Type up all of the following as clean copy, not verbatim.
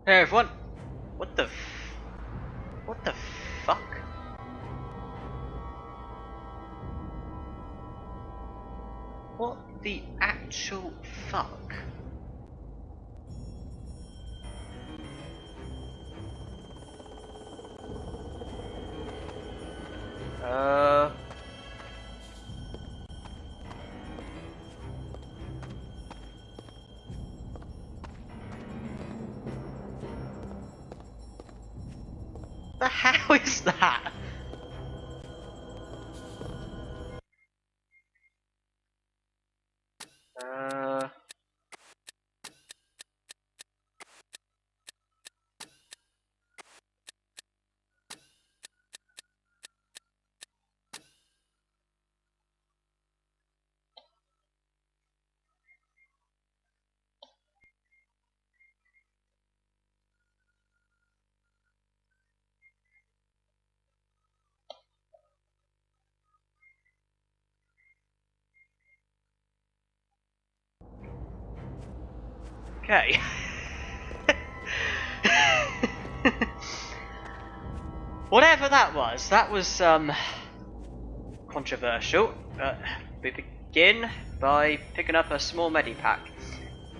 Hey everyone! What the fuck? What the actual fuck? The hell is that? Okay. Whatever that was controversial. We begin by picking up a small medipack.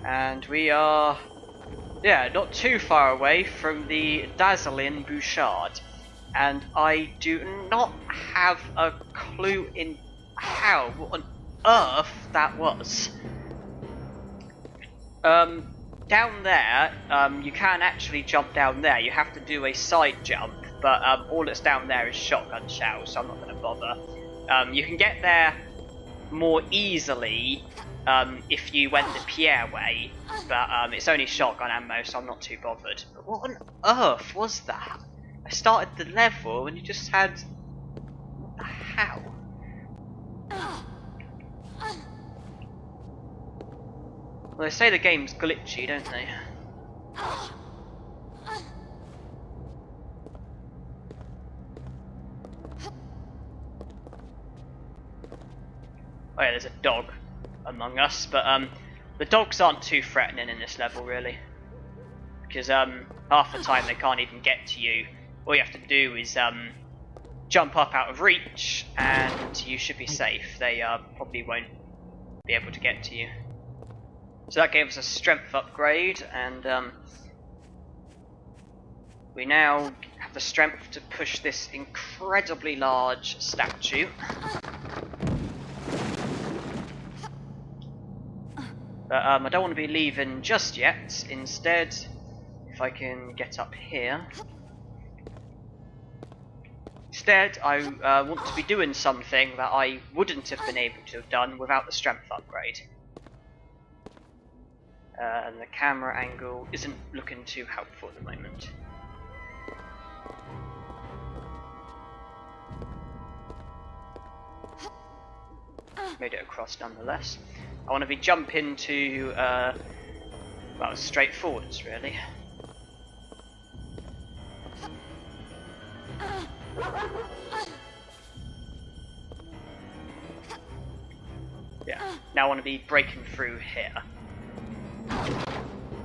And we are, not too far away from the dazzling Bouchard. And I do not have a clue in what on earth that was. Down there, you can actually jump down there. You have to do a side jump, but all that's down there is shotgun shells, so I'm not going to bother. You can get there more easily if you went the Pierre way, but it's only shotgun ammo, so I'm not too bothered. But what on earth was that? I started the level and you just had... What the hell? Well, they say the game's glitchy, don't they? Oh yeah, there's a dog among us, but the dogs aren't too threatening in this level, really. Because half the time they can't even get to you. All you have to do is jump up out of reach, and you should be safe. They probably won't be able to get to you. So that gave us a strength upgrade, and we now have the strength to push this incredibly large statue. But I don't want to be leaving just yet. Instead, if I can get up here. Instead, I want to be doing something that I wouldn't have been able to have done without the strength upgrade. And the camera angle isn't looking too helpful at the moment. Made it across nonetheless. I want to be jumping to, well, straightforwards really. Yeah, now I want to be breaking through here.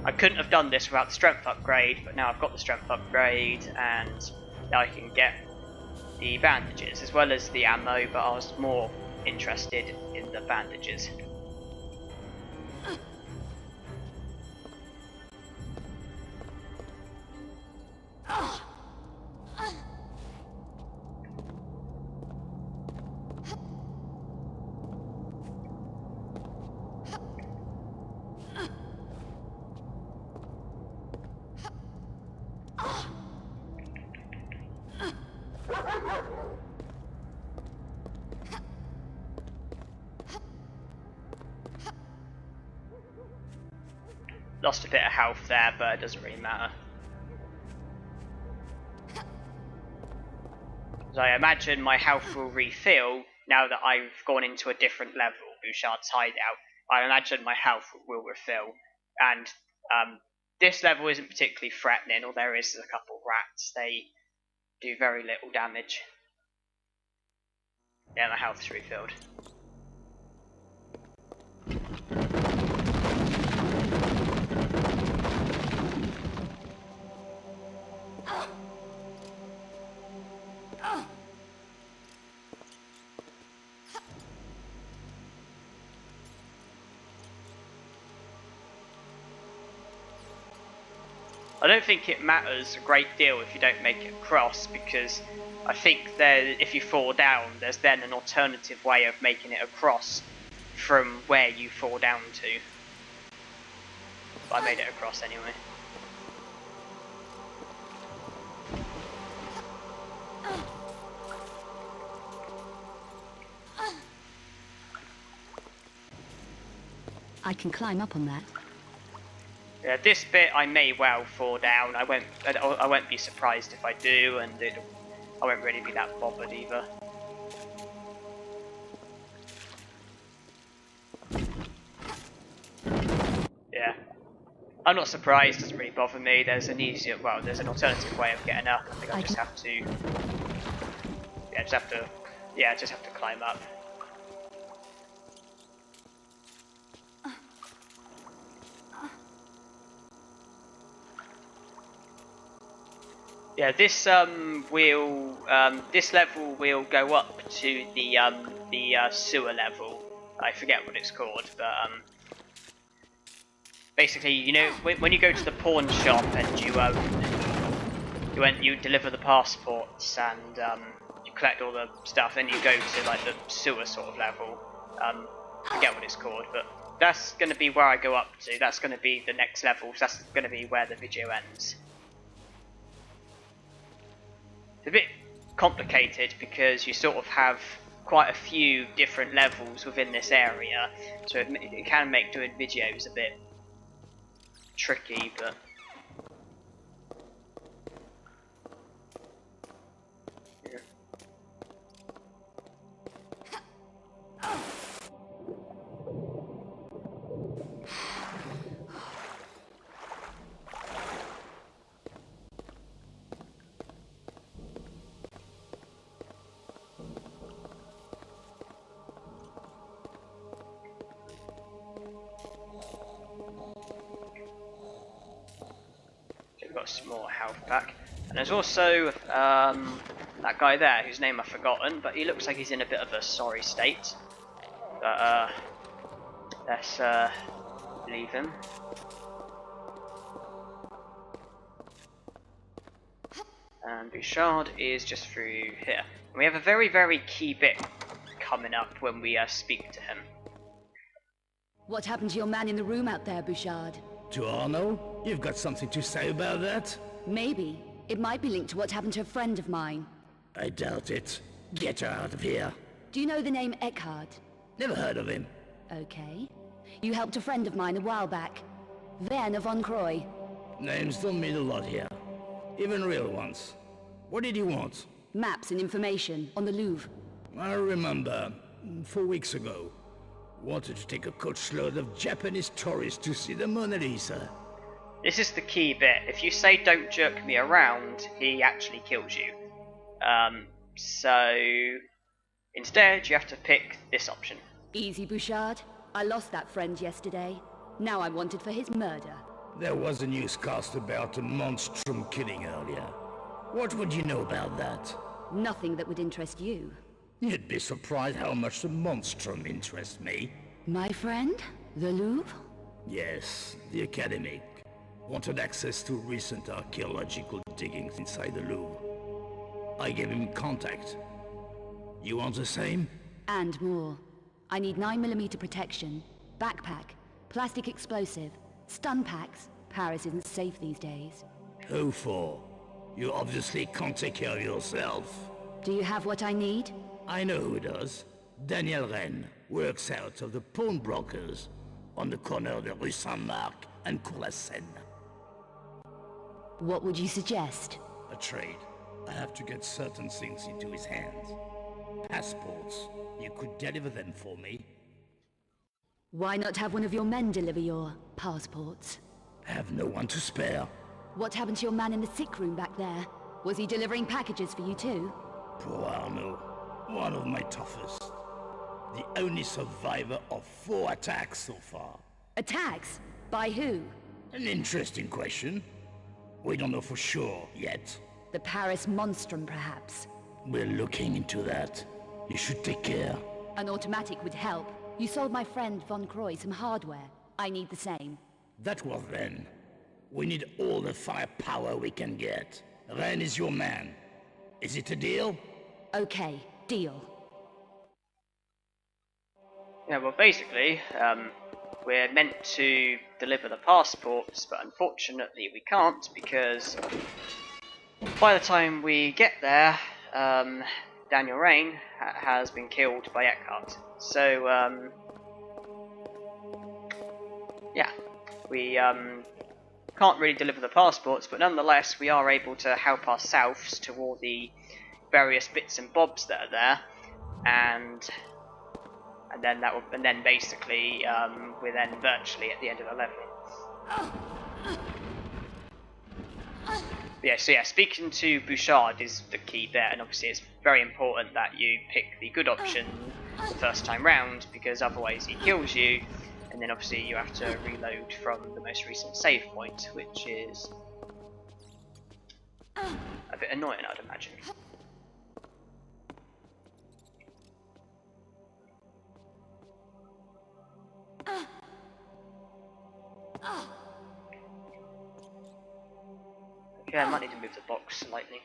I couldn't have done this without the strength upgrade, but now I've got the strength upgrade, and now I can get the bandages as well as the ammo, but I was more interested in the bandages. Lost a bit of health there, but it doesn't really matter. So I imagine my health will refill now that I've gone into a different level, Bouchard's hideout. I imagine my health will refill, and this level isn't particularly threatening, or there is a couple rats. They do very little damage. Yeah, my health's refilled. I don't think it matters a great deal if you don't make it across, because I think that if you fall down, there's then an alternative way of making it across from where you fall down to. But I made it across anyway. I can climb up on that. Yeah, this bit I may well fall down. I won't be surprised if I do, and I won't really be that bothered either. Yeah, I'm not surprised. It doesn't really bother me. There's an easier, well, there's an alternative way of getting up. I think I just have to, just have to climb up. Yeah, this this level will go up to the sewer level. I forget what it's called, but basically, you know, when you go to the pawn shop and you deliver the passports and you collect all the stuff, then you go to like the sewer sort of level. I forget what it's called, but that's going to be where I go up to. That's going to be the next level. So that's going to be where the video ends. It's a bit complicated because you sort of have quite a few different levels within this area, so it can make doing videos a bit tricky, but yeah. Got a small health pack, and there's also that guy there whose name I've forgotten, but he looks like he's in a bit of a sorry state. But let's leave him. And Bouchard is just through here. And we have a very, very key bit coming up when we speak to him. What happened to your man in the room out there, Bouchard? To Arno? You've got something to say about that? Maybe. It might be linked to what happened to a friend of mine. I doubt it. Get her out of here. Do you know the name Aicard? Never heard of him. Okay. You helped a friend of mine a while back. Werner von Croy. Names don't mean a lot here. Even real ones. What did you want? Maps and information on the Louvre. I remember. 4 weeks ago. Wanted to take a coachload of Japanese tourists to see the Mona Lisa. This is the key bit. If you say "don't jerk me around," he actually kills you. So instead, you have to pick this option. Easy, Bouchard. I lost that friend yesterday. Now I'm wanted for his murder. There was a newscast about a monstrum killing earlier. What would you know about that? Nothing that would interest you. You'd be surprised how much the monstrum interests me. My friend? The Louvre? Yes, the academic. Wanted access to recent archaeological diggings inside the Louvre. I gave him contact. You want the same? And more. I need 9mm protection, backpack, plastic explosive, stun packs. Paris isn't safe these days. Who for? You obviously can't take care of yourself. Do you have what I need? I know who does. Daniel Rennes works out of the pawnbrokers on the corner of the Rue Saint-Marc and Cour la Seine. What would you suggest? A trade. I have to get certain things into his hands. Passports. You could deliver them for me. Why not have one of your men deliver your passports? I have no one to spare. What happened to your man in the sick room back there? Was he delivering packages for you too? Poor Arno. One of my toughest. The only survivor of 4 attacks so far. Attacks? By who? An interesting question. We don't know for sure yet. The Paris Monstrum, perhaps. We're looking into that. You should take care. An automatic would help. You sold my friend Von Croy some hardware. I need the same. That was then. We need all the firepower we can get. Ren is your man. Is it a deal? Okay, deal. Yeah, well, basically, we're meant to deliver the passports, but unfortunately we can't because by the time we get there, Daniel Rain has been killed by Aicard. So, yeah, we can't really deliver the passports, but nonetheless we are able to help ourselves to all the various bits and bobs that are there, and then basically we're then virtually at the end of the level. Yeah, so yeah, speaking to Bouchard is the key there, and obviously it's very important that you pick the good option the first time round, because otherwise he kills you, and then obviously you have to reload from the most recent save point, which is a bit annoying, I'd imagine. Okay, I might need to move the box slightly.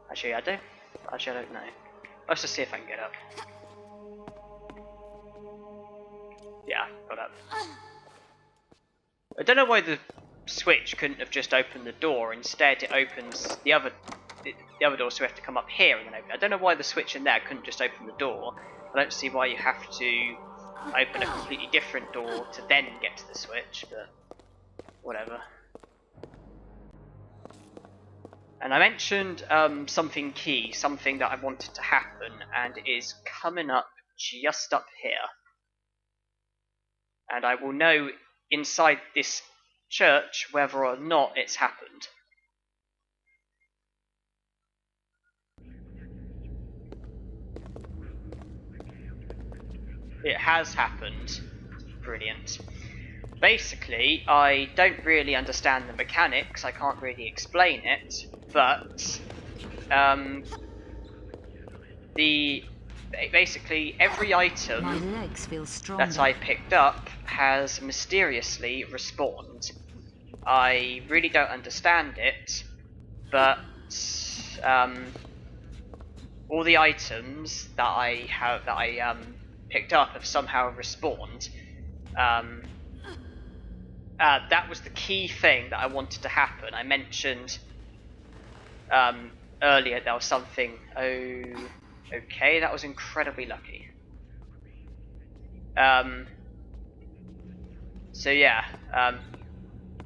Actually, I don't know. Let's just see if I can get up. Yeah, got up. I don't know why the switch couldn't have just opened the door. Instead, it opens the other door, so we have to come up here and then open. I don't know why the switch in there couldn't just open the door. I don't see why you have to open a completely different door to then get to the switch, but whatever. And I mentioned something key, something that I wanted to happen, and it is coming up just up here. And I will know inside this church whether or not it's happened. It has happened. Brilliant. Basically, I don't really understand the mechanics, I can't really explain it, but basically every item that I picked up has mysteriously respawned. I really don't understand it, but all the items that I picked up have somehow respawned. That was the key thing that I wanted to happen. I mentioned earlier there was something. Oh, okay, that was incredibly lucky. So yeah,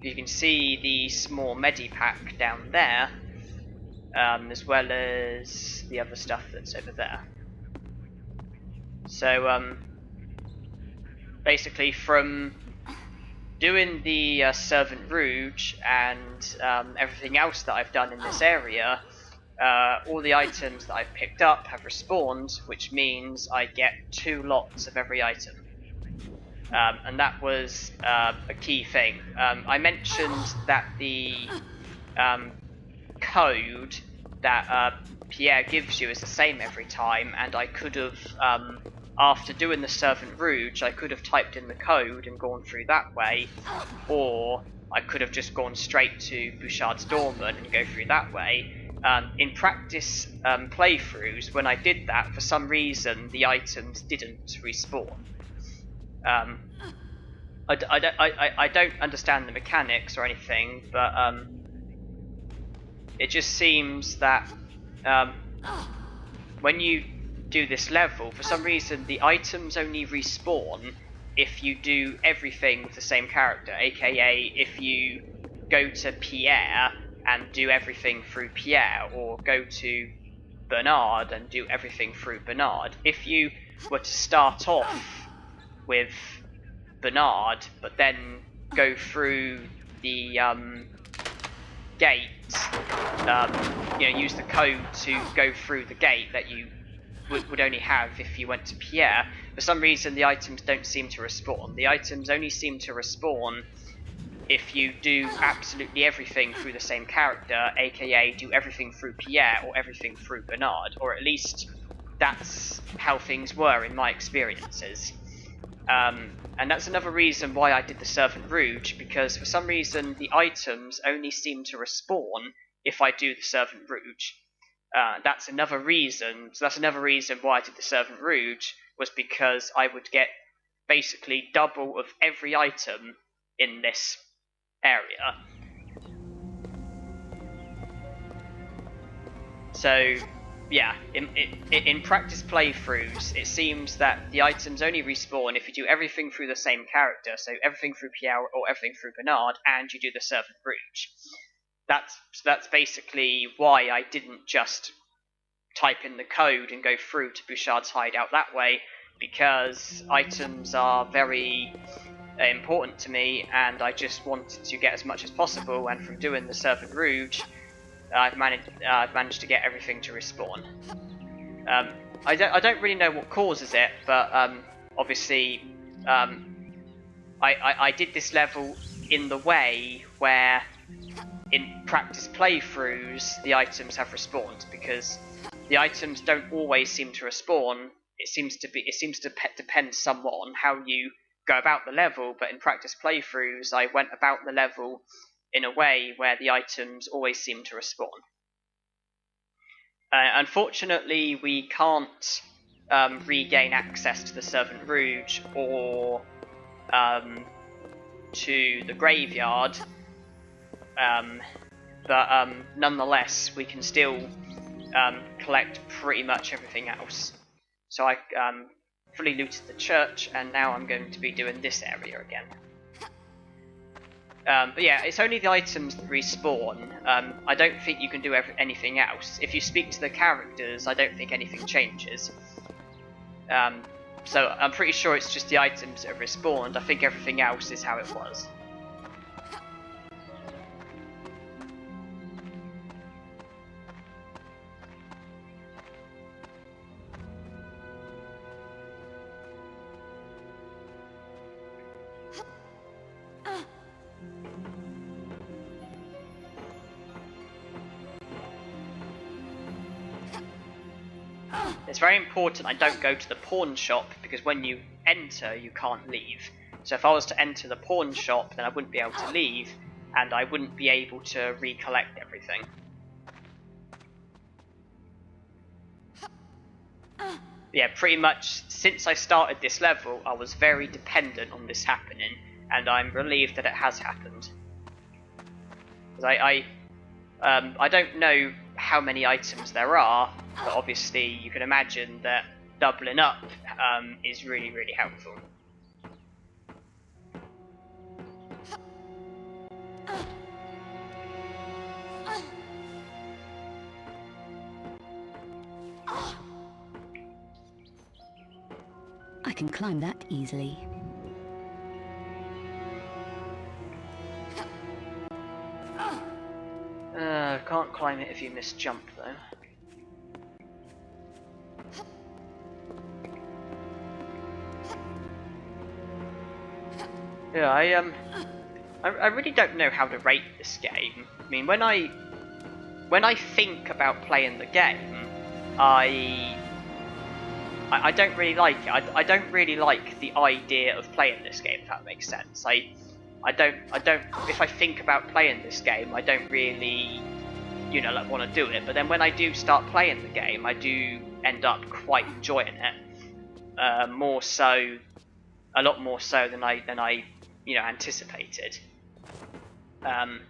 you can see the small medipack down there, as well as the other stuff that's over there. So basically from doing the Servant Rouge and everything else that I've done in this area, all the items that I've picked up have respawned, which means I get 2 lots of every item. And that was a key thing. I mentioned that the code that Pierre gives you is the same every time, and I could have, after doing the Servant Rouge, I could have typed in the code and gone through that way, or I could have just gone straight to Bouchard's Dormant and go through that way. In practice playthroughs, when I did that, for some reason the items didn't respawn. I don't understand the mechanics or anything, but it just seems that when you do this level, for some reason the items only respawn if you do everything with the same character, aka if you go to Pierre and do everything through Pierre, or go to Bernard and do everything through Bernard. If you were to start off with Bernard but then go through the gate, use the code to go through the gate that you would only have if you went to Pierre, for some reason the items don't seem to respawn. The items only seem to respawn if you do absolutely everything through the same character, aka do everything through Pierre or everything through Bernard, or at least that's how things were in my experiences. And that's another reason why I did the Servant Rouge, because for some reason the items only seem to respawn if I do the Servant Rouge. That's another reason. So that's another reason why I did the Servant Rouge, was because I would get basically double of every item in this area. So yeah, in practice playthroughs, it seems that the items only respawn if you do everything through the same character, so everything through Pierre or everything through Bernard, and you do the Servant Rouge. That's basically why I didn't just type in the code and go through to Bouchard's hideout that way, because items are very important to me, and I just wanted to get as much as possible, and from doing the Servant Rouge, I've managed to get everything to respawn. I don't really know what causes it, but obviously I did this level in the way where in practice playthroughs the items have respawned, because the items don't always seem to respawn. It seems to depend somewhat on how you go about the level, but in practice playthroughs I went about the level in a way where the items always seem to respawn. Unfortunately, we can't regain access to the Servant Rouge or to the graveyard, but nonetheless we can still collect pretty much everything else. So I fully looted the church, and now I'm going to be doing this area again. But yeah, it's only the items that respawn. I don't think you can do anything else. If you speak to the characters, I don't think anything changes. So I'm pretty sure it's just the items that have respawned. I think everything else is how it was. It's very important I don't go to the pawn shop, because when you enter, you can't leave. So if I was to enter the pawn shop, then I wouldn't be able to leave, and I wouldn't be able to recollect everything. Yeah, pretty much since I started this level, I was very dependent on this happening, and I'm relieved that it has happened. Because I don't know how many items there are, but obviously you can imagine that doubling up is really, really helpful. I can climb that easily. Can't climb it if you miss jump though. Yeah, I really don't know how to rate this game. I mean, when I think about playing the game, I don't really like it. I don't really like the idea of playing this game, if that makes sense. I don't. If I think about playing this game, I don't really, like, want to do it. But then when I do start playing the game, I do end up quite enjoying it. More so, a lot more so than I anticipated. And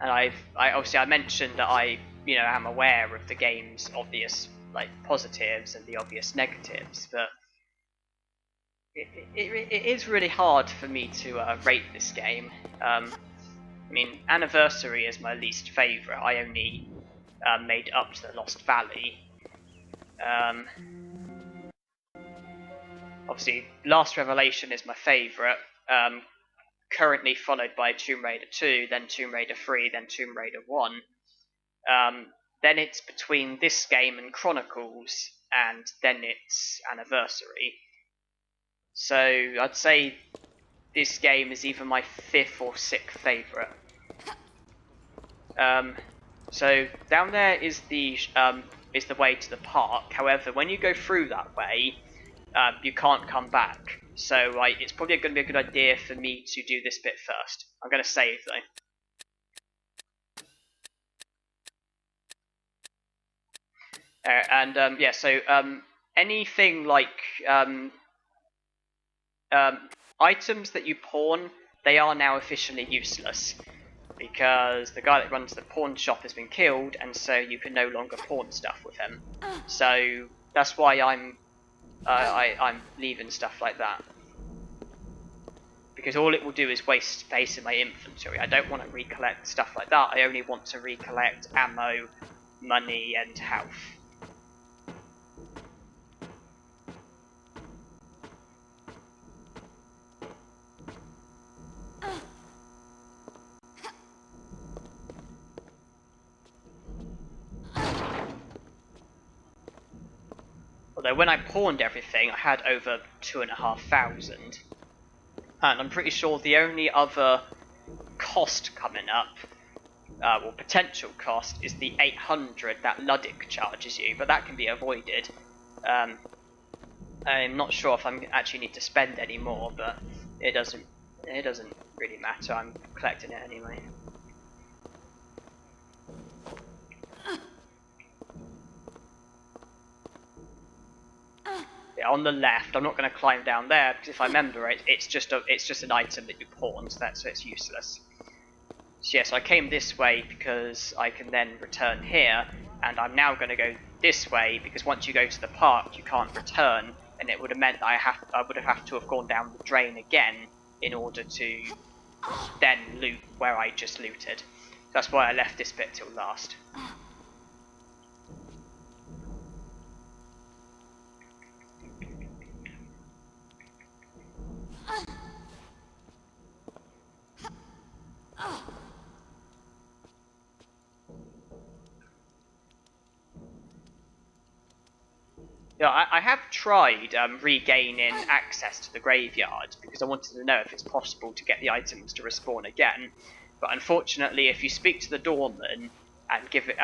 I obviously mentioned that I am aware of the game's obvious positives and the obvious negatives, but it is really hard for me to rate this game. I mean, Anniversary is my least favourite. I only made it up to the Lost Valley. Obviously, Last Revelation is my favourite, currently followed by Tomb Raider 2, then Tomb Raider 3, then Tomb Raider 1. Then it's between this game and Chronicles, and then it's Anniversary. So I'd say this game is either my 5th or 6th favourite. So down there is the way to the park. However, when you go through that way, you can't come back. So it's probably going to be a good idea for me to do this bit first. I'm going to save though. Yeah, so anything like items that you pawn, they are now officially useless because the guy that runs the pawn shop has been killed, and so you can no longer pawn stuff with him. So that's why I'm leaving stuff like that, because all it will do is waste space in my inventory. I don't want to recollect stuff like that. I only want to recollect ammo, money, and health. Although when I pawned everything, I had over 2,500. And I'm pretty sure the only other cost coming up, or potential cost, is the 800 that Luddic charges you, but that can be avoided. I'm not sure if I actually need to spend any more, but it doesn't really matter. I'm collecting it anyway. Yeah, on the left, I'm not going to climb down there because if I remember it's just an item that you pawn, so it's useless. So yes, I came this way because I can then return here, and I'm now going to go this way because once you go to the park, you can't return, and it would have meant that I would have to have gone down the drain again in order to then loot where I just looted. That's why I left this bit till last. Yeah, I have tried regaining access to the graveyard because I wanted to know if it's possible to get the items to respawn again. But unfortunately, if you speak to the doorman and give it,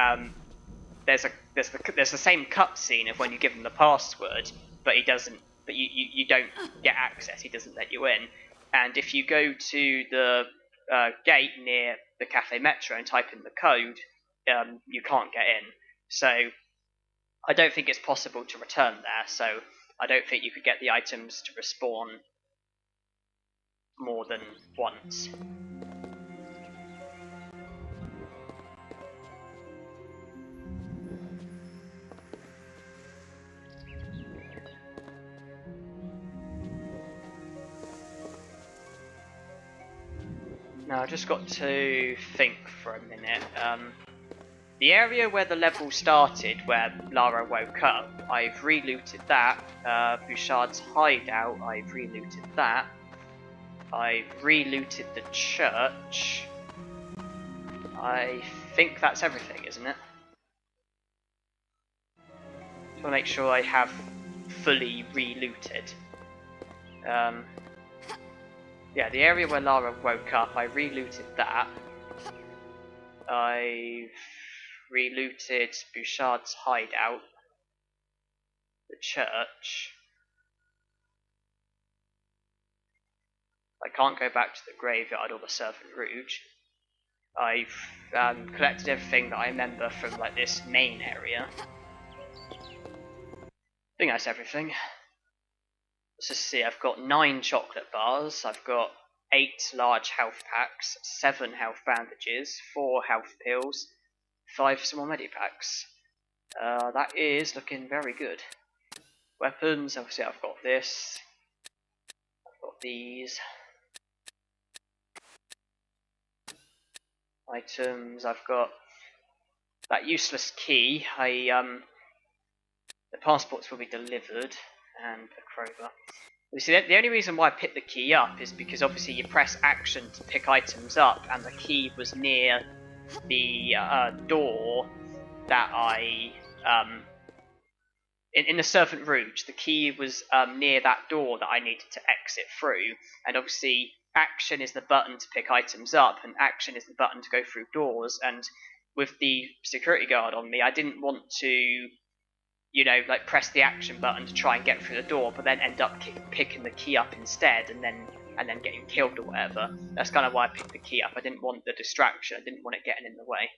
there's the same cutscene of when you give him the password, but he doesn't. But you don't get access. He doesn't let you in. And if you go to the gate near the Cafe Metro and type in the code, you can't get in. So I don't think it's possible to return there, so I don't think you could get the items to respawn more than once. Now I've just got to think for a minute. The area where the level started, where Lara woke up, I've re-looted that. Bouchard's hideout, I've re-looted that. I've re-looted the church. I think that's everything, isn't it? Just want to make sure I have fully re-looted. Yeah, the area where Lara woke up, I re-looted that. I've re-looted Bouchard's hideout, the church. I can't go back to the graveyard or the Serpent Rouge. I've collected everything that I remember from like this main area. I think that's everything. Let's just see, I've got 9 chocolate bars, I've got 8 large health packs, 7 health bandages, 4 health pills, 5 small medipacks. That is looking very good. Weapons, obviously I've got this. I've got these. Items, I've got that useless key. The passports will be delivered, and the crowbar. You see, the only reason why I picked the key up is because obviously you press action to pick items up, and the key was near the door that I in the Serpent Rouge. The key was near that door that I needed to exit through, and obviously action is the button to pick items up, and action is the button to go through doors. And with the security guard on me, I didn't want to, like press the action button to try and get through the door, but then end up picking the key up instead, and then getting killed or whatever. That's kind of why I picked the key up. I didn't want the distraction. I didn't want it getting in the way.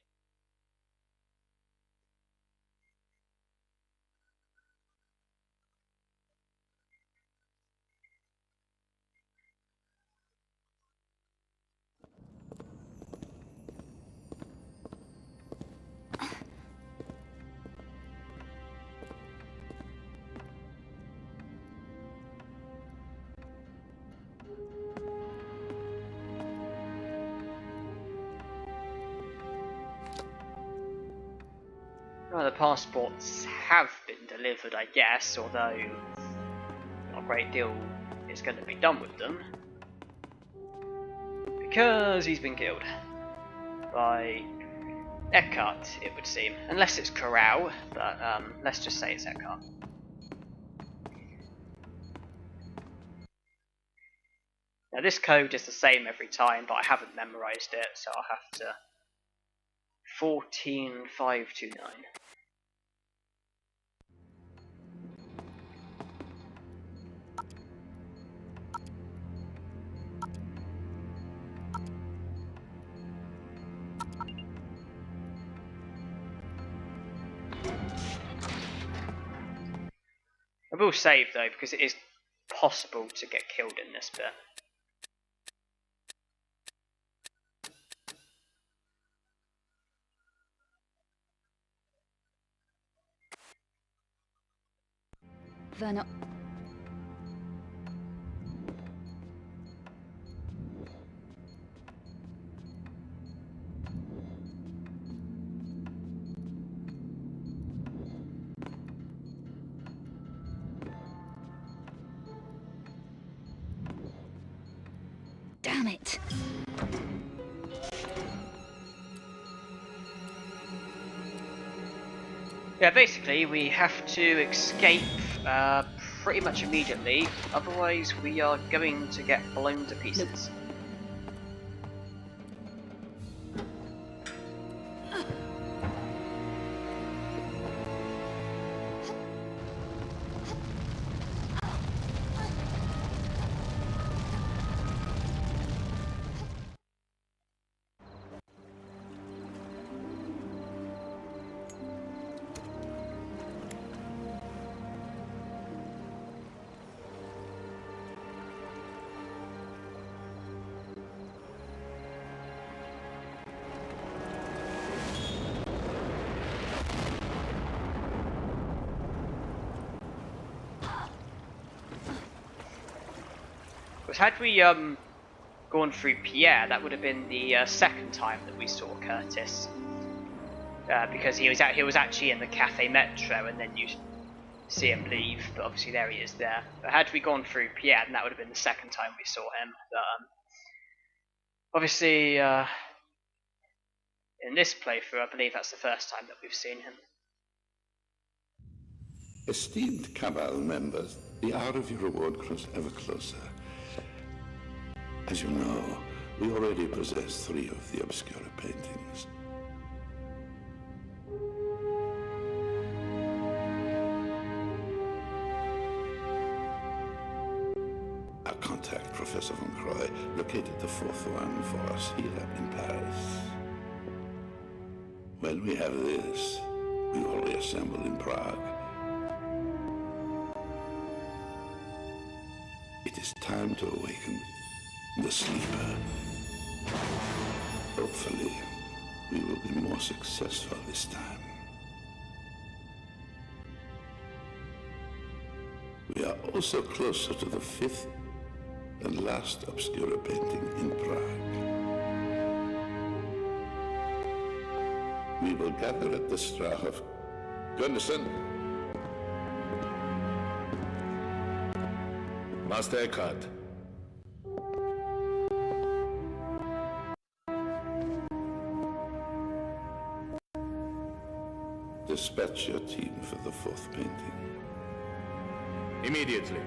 Well, the passports have been delivered, I guess, although not a great deal is going to be done with them. Because he's been killed by Aicard, it would seem. Unless it's Corral, but let's just say it's Aicard. Now this code is the same every time, but I haven't memorized it, so I'll have to... 14529. I will save though, because it is possible to get killed in this bit. Verna. Damn it. Yeah, basically we have to escape pretty much immediately, otherwise we are going to get blown to pieces. Because had we gone through Pierre, that would have been the second time that we saw Curtis, because he was actually in the Cafe Metro, and then you see him leave. But obviously there he is there. But had we gone through Pierre, then that would have been the second time we saw him. But obviously in this playthrough, I believe that's the first time that we've seen him. Esteemed Cabal members, the hour of your reward grows ever closer. As you know, we already possess 3 of the Obscura paintings. Our contact, Professor Von Croy, located the 4th one for us here in Paris. When we have this, we will reassemble in Prague. It is time to awaken the sleeper. Hopefully, we will be more successful this time. We are also closer to the 5th and last Obscura painting in Prague. We will gather at the Strahov. Gunderson? Master Aicard. Dispatch your team for the 4th painting. Immediately.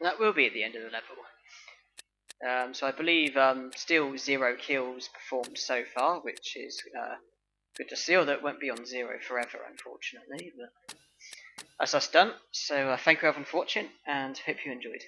That will be at the end of the level. So I believe still 0 kills performed so far, which is good to see, although it won't be on 0 forever, unfortunately. But that's us done. So thank you everyone for watching, and hope you enjoyed.